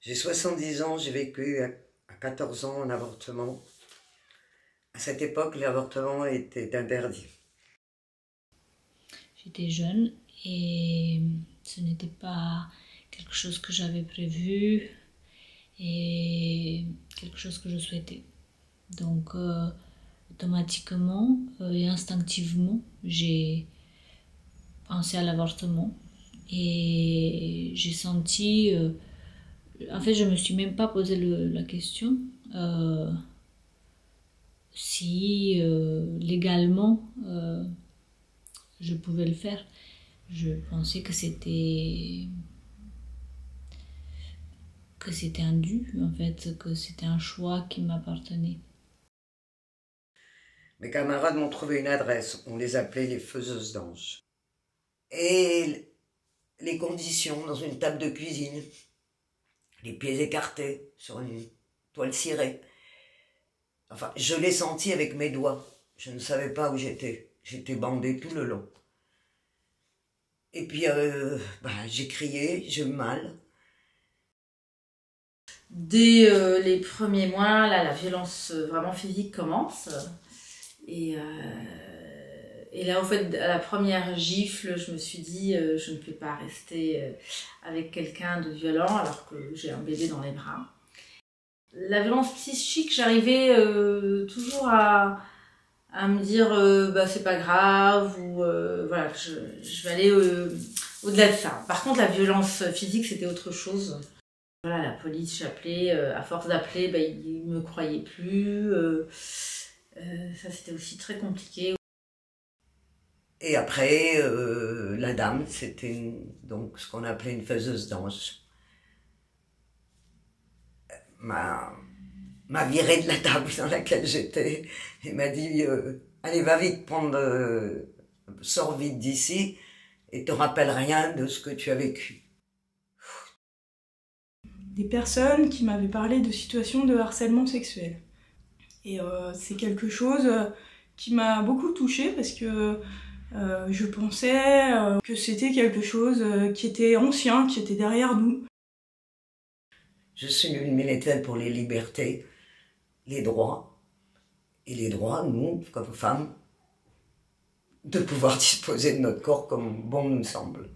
J'ai 70 ans, j'ai vécu à 14 ans en avortement. À cette époque, l'avortement était interdit. J'étais jeune et ce n'était pas quelque chose que j'avais prévu et quelque chose que je souhaitais. Donc automatiquement et instinctivement, j'ai pensé à l'avortement et j'ai senti... en fait, je me suis même pas posé la question si légalement je pouvais le faire. Je pensais que c'était un dû, en fait, que c'était un choix qui m'appartenait. Mes camarades m'ont trouvé une adresse, on les appelait les faiseuses d'anges. Et les conditions dans une table de cuisine, les pieds écartés sur une toile cirée. Enfin, je l'ai senti avec mes doigts. Je ne savais pas où j'étais. J'étais bandée tout le long. Et puis, j'ai crié, j'ai eu mal. Dès les premiers mois, là, la violence vraiment physique commence. Et là, en fait, à la première gifle, je me suis dit, je ne peux pas rester avec quelqu'un de violent alors que j'ai un bébé dans les bras. La violence psychique, j'arrivais toujours à me dire, c'est pas grave, ou voilà, je vais aller au-delà de ça. Par contre, la violence physique, c'était autre chose. Voilà, la police, j'appelais, à force d'appeler, ils ne me croyaient plus. Ça, c'était aussi très compliqué. Et après, la dame, c'était donc ce qu'on appelait une faiseuse d'anges. M'a viré de la table dans laquelle j'étais et m'a dit allez, va vite, sors vite d'ici et te rappelle rien de ce que tu as vécu. Des personnes qui m'avaient parlé de situations de harcèlement sexuel. Et c'est quelque chose qui m'a beaucoup touchée parce que je pensais que c'était quelque chose qui était ancien, qui était derrière nous. Je suis une militante pour les libertés, les droits, et les droits, nous, comme femmes, de pouvoir disposer de notre corps comme bon nous semble.